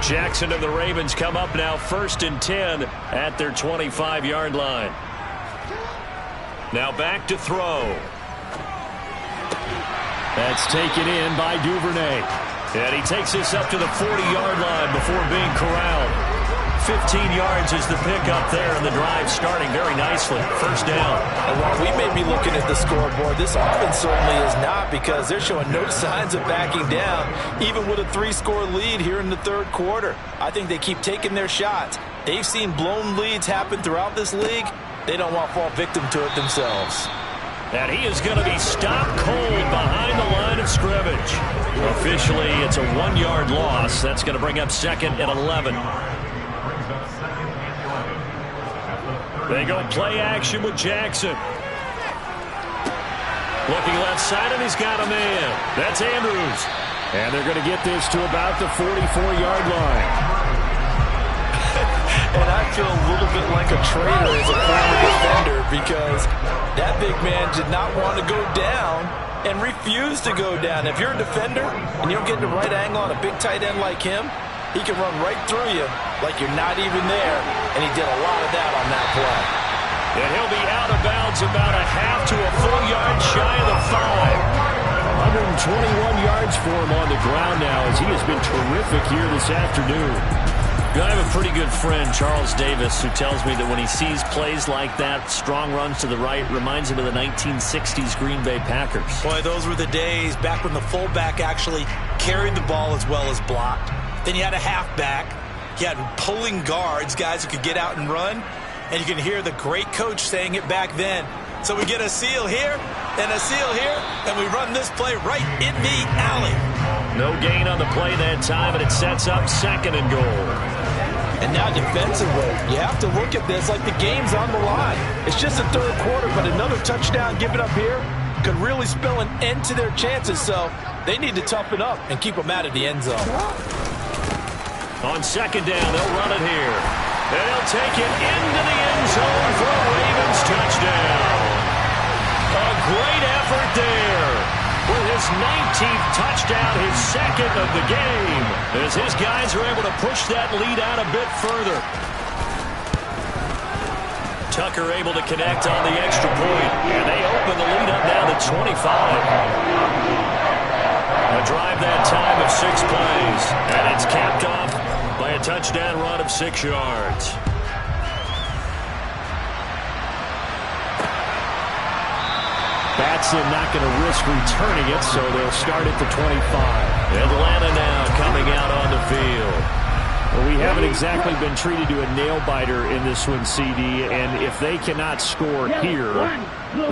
Jackson and the Ravens come up now 1st and 10 at their 25-yard line. Now back to throw. That's taken in by Duvernay. And he takes this up to the 40-yard line before being corralled. 15 yards is the pickup there, and the drive starting very nicely. 1st down. And while we may be looking at the scoreboard, this offense certainly is not, because they're showing no signs of backing down, even with a 3-score lead here in the 3rd quarter. I think they keep taking their shots. They've seen blown leads happen throughout this league. They don't want to fall victim to it themselves. And he is going to be stopped cold behind the line of scrimmage. Officially, it's a 1-yard loss. That's going to bring up 2nd and 11. They go play action with Jackson. Looking left side, and he's got a man. That's Andrews. And they're going to get this to about the 44-yard line. And I feel a little bit like a traitor as a former defender, because that big man did not want to go down and refused to go down. If you're a defender and you don't get the right angle on a big tight end like him, he can run right through you like you're not even there, and he did a lot of that on that play. And he'll be out of bounds about a half to a full yard shy of the 5. 121 yards for him on the ground now, as he has been terrific here this afternoon. I have a pretty good friend, Charles Davis, who tells me that when he sees plays like that, strong runs to the right, reminds him of the 1960s Green Bay Packers. Boy, those were the days back when the fullback actually carried the ball as well as blocked. Then you had a halfback. You had pulling guards, guys who could get out and run. And you can hear the great coach saying it back then. So we get a seal here and a seal here, and we run this play right in the alley. No gain on the play that time, and it sets up 2nd and goal. And now defensively, you have to look at this like the game's on the line. It's just the 3rd quarter, but another touchdown given up here could really spell an end to their chances. So they need to toughen up and keep them out of the end zone. On 2nd down, they'll run it here. And they'll take it into the end zone for a Ravens touchdown. A great effort there with his his 19th touchdown, his second of the game, as his guys are able to push that lead out a bit further. Tucker able to connect on the extra point, and they open the lead up now to 25. A drive that time of 6 plays, and it's capped off by a touchdown run of 6 yards. Batson not going to risk returning it, so they'll start at the 25. Atlanta now coming out on the field. Well, we haven't exactly been treated to a nail-biter in this one, CD, and if they cannot score here,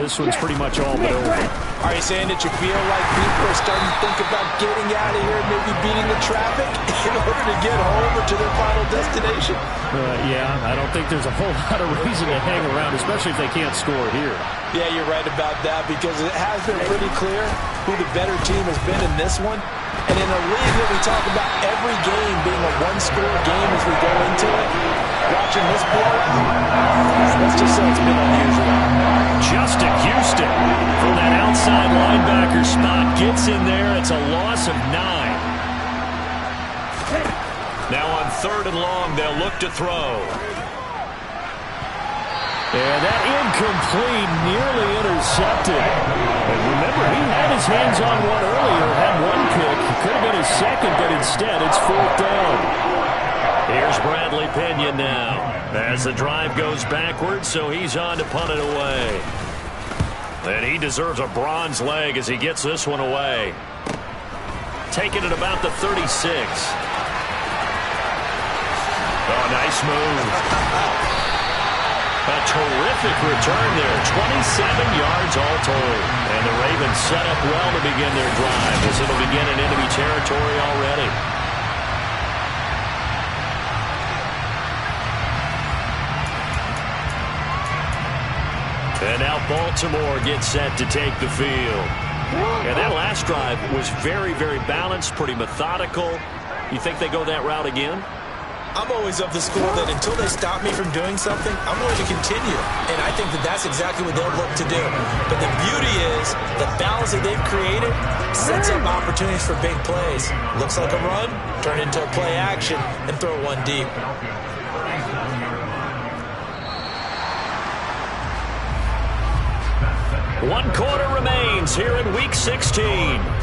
this one's pretty much all but over. Are you saying that you feel like people are starting to think about getting out of here and maybe beating the traffic in order to get home or to their final destination? Yeah, I don't think there's a whole lot of reason to hang around, especially if they can't score here. Yeah, you're right about that, because it has been pretty clear who the better team has been in this one. And in a league that we talk about every game being a one-score game as we go into it, watching this blowout, let's just say it's been unusual. Justin Houston from that outside linebacker spot gets in there. It's a loss of 9. Now on 3rd and long, they'll look to throw. And that incomplete, nearly intercepted. And remember, he had his hands on one earlier, had one pick. It could have been his second, but instead it's 4th down. Here's Bradley Pinion now as the drive goes backwards, so he's on to punt it away. And he deserves a bronze leg as he gets this one away. Taking it about the 36. Oh, nice move. A terrific return there. 27 yards all told. And the Ravens set up well to begin their drive, as it'll begin in enemy territory already. And now Baltimore gets set to take the field. And that last drive was very, very balanced, pretty methodical. You think they go that route again? I'm always of the school that until they stop me from doing something, I'm going to continue. And I think that that's exactly what they'll look to do. But the beauty is the balance that they've created sets up opportunities for big plays. Looks like a run, turn into a play action, and throw one deep. One quarter remains here in Week 16.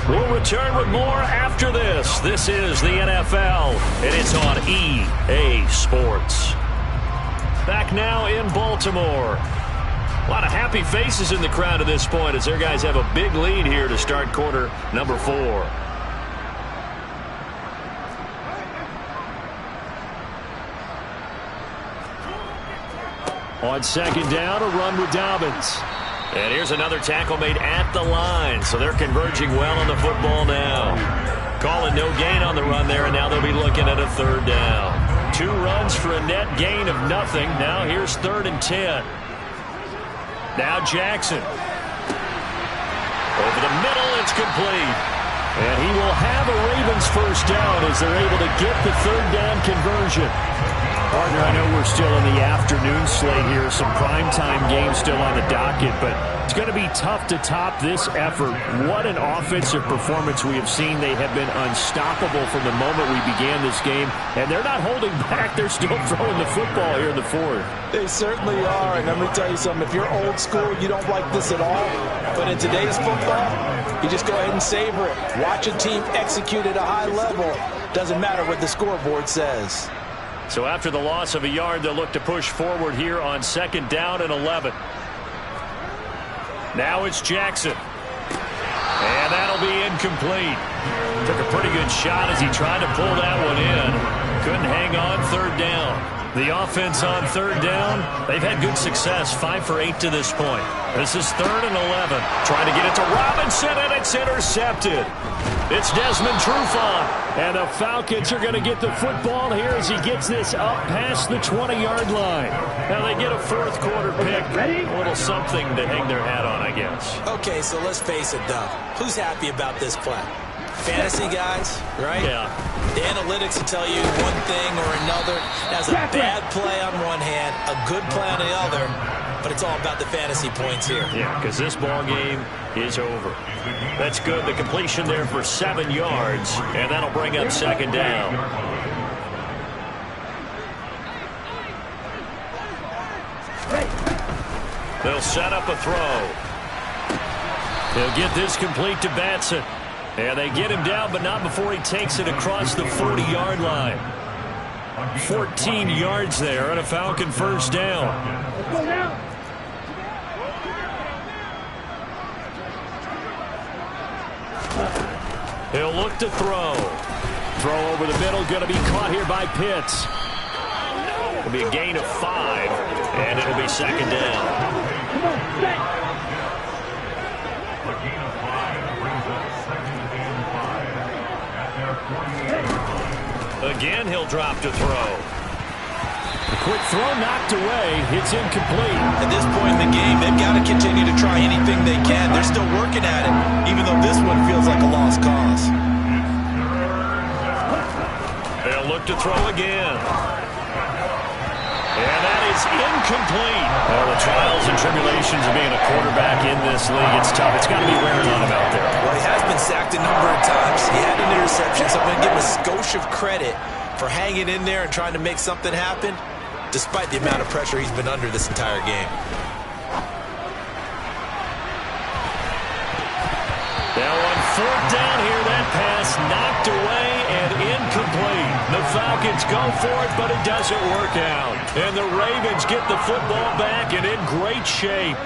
We'll return with more after this. This is the NFL, and it's on EA Sports. Back now in Baltimore. A lot of happy faces in the crowd at this point as their guys have a big lead here to start quarter number 4. On 2nd down, a run with Dobbins. And here's another tackle made at the line, so they're converging well on the football now. Calling no gain on the run there, and now they'll be looking at a 3rd down. 2 runs for a net gain of nothing. Now here's 3rd and 10. Now Jackson. Over the middle, it's complete. And he will have a Ravens 1st down as they're able to get the 3rd down conversion. Partner, I know we're still in the afternoon slate here, some primetime games still on the docket, but it's going to be tough to top this effort. What an offensive performance we have seen. They have been unstoppable from the moment we began this game, and they're not holding back. They're still throwing the football here in the 4th. They certainly are, and let me tell you something. If you're old school, you don't like this at all, but in today's football, you just go ahead and savor it. Watch a team execute at a high level. Doesn't matter what the scoreboard says. So after the loss of a yard, they'll look to push forward here on 2nd down and 11. Now it's Jackson. And that'll be incomplete. Took a pretty good shot as he tried to pull that one in. Couldn't hang on 3rd down. The offense on 3rd down, they've had good success, 5 for 8 to this point. This is 3rd and 11. Trying to get it to Robinson, and it's intercepted. It's Desmond Trufant. And the Falcons are going to get the football here as he gets this up past the 20-yard line. Now they get a 4th quarter pick. A little something to hang their hat on, I guess. Okay, so let's face it, though. Who's happy about this play? Fantasy guys, right? Yeah. The analytics will tell you one thing or another. As a bad play on one hand, a good play on the other. but it's all about the fantasy points here. Yeah, because this ball game is over. That's good. The completion there for 7 yards, and that'll bring up second down. They'll set up a throw. They'll get this complete to Batson. And they get him down, but not before he takes it across the 40-yard line. 14 yards there on a Falcon first down. He'll look to throw. Throw over the middle, going to be caught here by Pitts. It'll be a gain of 5, and it'll be second down. Again, he'll drop to throw. The quick throw knocked away. It's incomplete. At this point in the game, they've got to continue to try anything they can. They're still working at it, even though this one feels like a lost cause. They'll look to throw again. And that is incomplete. Oh, the trials and tribulations of being a quarterback in this league. It's tough. It's got to be wearing on him out there. Well, he has been sacked a number of times. He had an interception, so I'm going to give him a skosh of credit for hanging in there and trying to make something happen, despite the amount of pressure he's been under this entire game. Now on fourth down here, that pass knocked away and incomplete. The Falcons go for it, but it doesn't work out. And the Ravens get the football back and in great shape.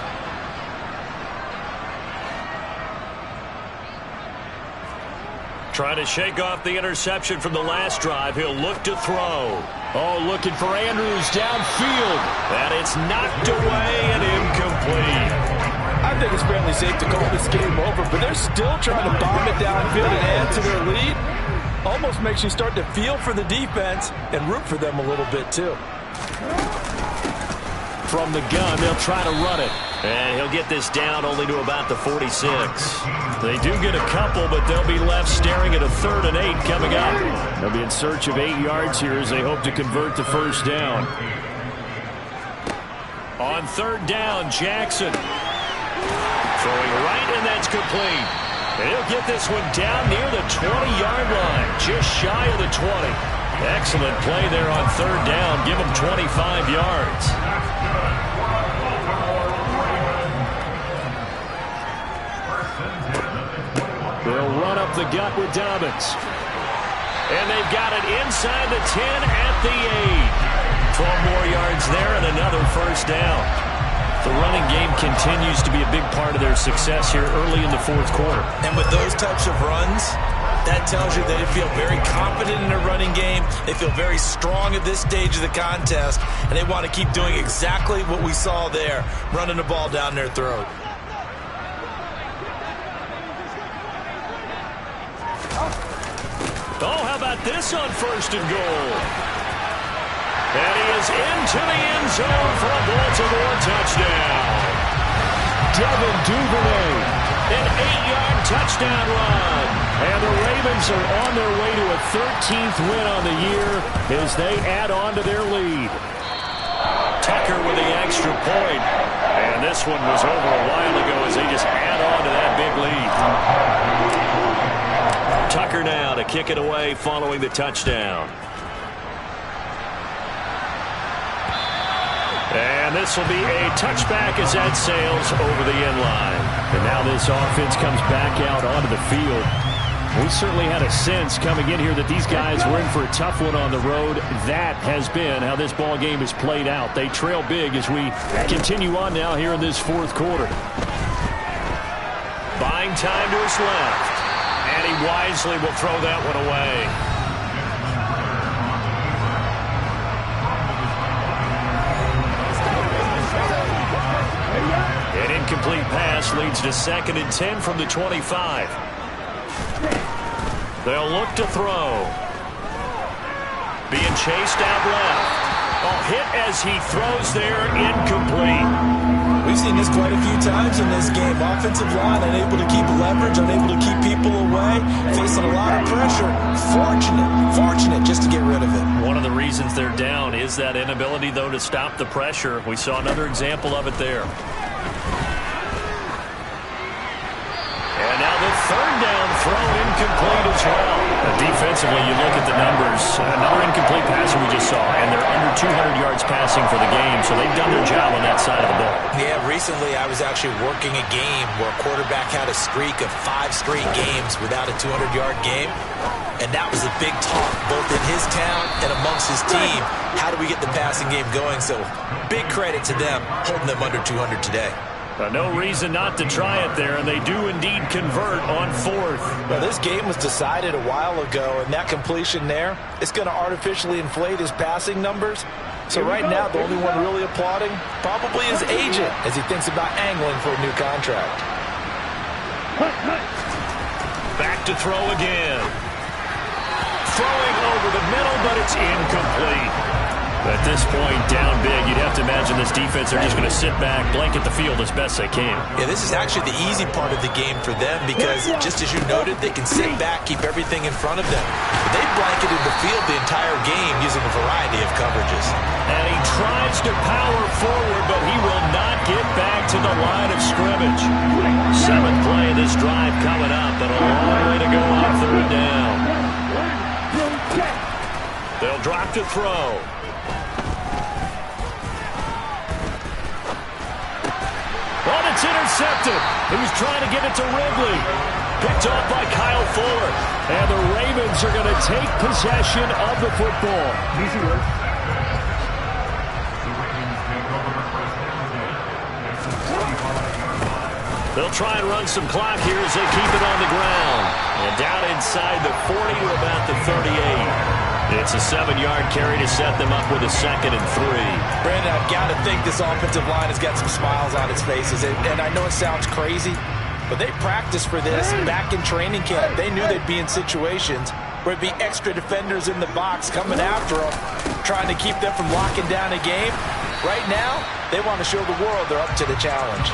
Trying to shake off the interception from the last drive. He'll look to throw. Oh, looking for Andrews downfield. And it's knocked away and incomplete. I think it's fairly safe to call this game over, but they're still trying to bomb it downfield and add to their lead. Almost makes you start to feel for the defense and root for them a little bit, too. From the gun, they'll try to run it. And he'll get this down only to about the 46. They do get a couple, but they'll be left staring at a 3rd and 8 coming up. They'll be in search of 8 yards here as they hope to convert the first down. On 3rd down, Jackson. Throwing right, and that's complete. And he'll get this one down near the 20-yard line, just shy of the 20. Excellent play there on 3rd down. Give him 25 yards. They'll run up the gut with Dobbins. And they've got it inside the 10 at the 8. 12 more yards there and another first down. The running game continues to be a big part of their success here early in the 4th quarter. And with those types of runs, that tells you that they feel very confident in their running game. They feel very strong at this stage of the contest, and they want to keep doing exactly what we saw there, running the ball down their throat. Oh, how about this on 1st and goal? And he is into the end zone for a Baltimore touchdown. Devin Duvernay, an 8-yard touchdown run. And the Ravens are on their way to a 13th win on the year as they add on to their lead. Tucker with the extra point. And this one was over a while ago as they just add on to that big lead. Tucker now to kick it away following the touchdown. And this will be a touchback as that sails over the end line. And now this offense comes back out onto the field. We certainly had a sense coming in here that these guys were in for a tough one on the road. That has been how this ball game has played out. They trail big as we continue on now here in this 4th quarter. Buying time to his left. And he wisely will throw that one away. An incomplete pass leads to 2nd and 10 from the 25. They'll look to throw. Being chased out left. Oh, hit as he throws there, incomplete. We've seen this quite a few times in this game. Offensive line unable to keep leverage, unable to keep people away, facing a lot of pressure. Fortunate just to get rid of it. One of the reasons they're down is is that inability, though, to stop the pressure. We saw another example of it there. And now the third down throw incomplete as well. Defensively, you look at the numbers. Another incomplete passer we just saw, and they're under 200 yards passing for the game, so they've done their job on that side of the ball. Yeah, recently I was actually working a game where a quarterback had a streak of 5 straight games without a 200-yard game, and that was a big talk both in his town and amongst his team. How do we get the passing game going? So big credit to them holding them under 200 today. No reason not to try it there, and they do indeed convert on fourth. Well, this game was decided a while ago, and that completion there is going to artificially inflate his passing numbers. So right now, the only one really applauding probably his agent as he thinks about angling for a new contract. Back to throw again. Throwing over the middle, but it's incomplete. At this point, down big, you'd have to imagine this defense, they're just going to sit back, blanket the field as best they can. Yeah, this is actually the easy part of the game for them because, just as you noted, they can sit back, keep everything in front of them. But they've blanketed the field the entire game using a variety of coverages. And he tries to power forward, but he will not get back to the line of scrimmage. 7th play of this drive coming up, and a long way to go on third down. They'll drop to throw. Oh, it's intercepted. He was trying to get it to Ridley. Picked off by Kyle Fuller. And the Ravens are going to take possession of the football. They'll try and run some clock here as they keep it on the ground. And down inside the 40 to about the 38. It's a 7-yard carry to set them up with a 2nd and 3. Brandon, I've got to think this offensive line has got some smiles on its faces. And I know it sounds crazy, but they practiced for this back in training camp. They knew they'd be in situations where it'd be extra defenders in the box coming after them, trying to keep them from locking down a game. Right now, they want to show the world they're up to the challenge.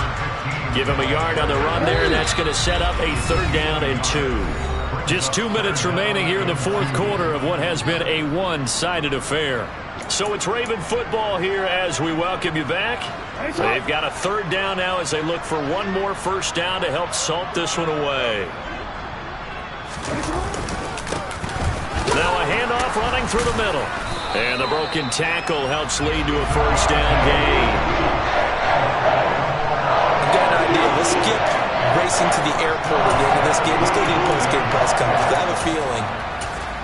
Give him a yard on the run there, and that's going to set up a 3rd down and 2. Just 2 minutes remaining here in the 4th quarter of what has been a one-sided affair. So it's Raven football here as we welcome you back. They've got a 3rd down now as they look for one more first down to help salt this one away. Now a handoff running through the middle. And the broken tackle helps lead to a first down gain. I've got an idea. Let's skip racing to the airport at the end of this game. Let's go to the post-game press conference. I have a feeling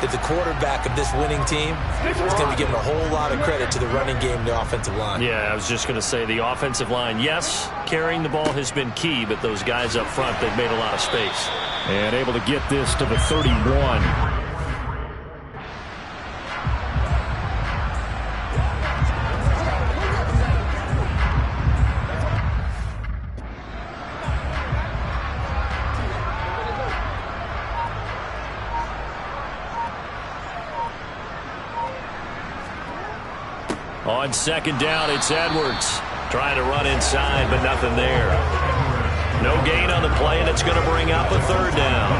that the quarterback of this winning team is going to be given a whole lot of credit to the running game and the offensive line. Yeah, I was just going to say the offensive line, yes, carrying the ball has been key, but those guys up front, they've made a lot of space. And able to get this to the 31. On 2nd down, it's Edwards. Trying to run inside, but nothing there. No gain on the play, and it's going to bring up a 3rd down.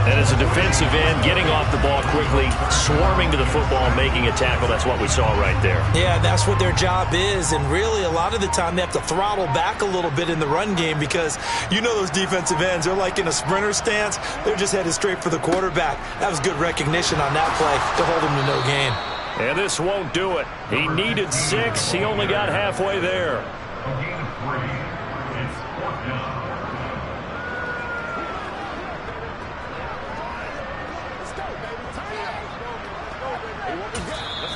And as a defensive end, getting off the ball quickly, swarming to the football, making a tackle, that's what we saw right there. Yeah, that's what their job is, and really a lot of the time they have to throttle back a little bit in the run game because you know those defensive ends, they're like in a sprinter stance. They're just headed straight for the quarterback. That was good recognition on that play to hold him to no gain. And this won't do it. He needed 6. He only got halfway there.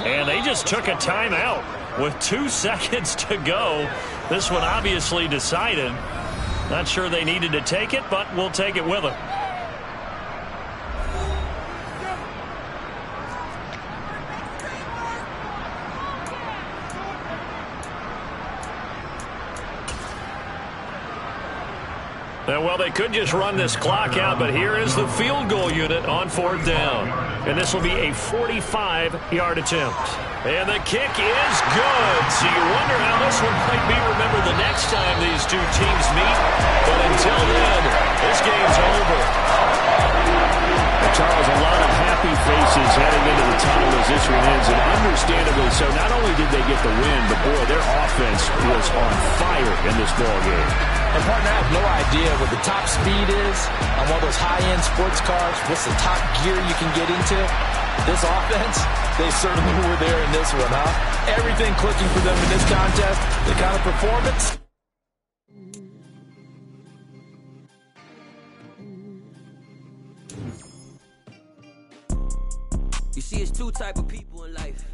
And they just took a timeout with 2 seconds to go. This one obviously decided. Not sure they needed to take it, but we'll take it with them. Well, they could just run this clock out, but here is the field goal unit on 4th down. And this will be a 45-yard attempt. And the kick is good. So you wonder how this one might be remembered the next time these two teams meet. But until then, this game's over. And Charles, a lot of happy faces heading into the tunnel as this one is, and understandably so. Not only did they get the win, but, boy, their offense was on fire in this ball game. And, partner, I have no idea what the top speed is on one of those high-end sports cars. What's the top gear you can get into? This offense, they certainly were there in this one, huh? Everything clicking for them in this contest, the kind of performance. You see, it's two type of people in life.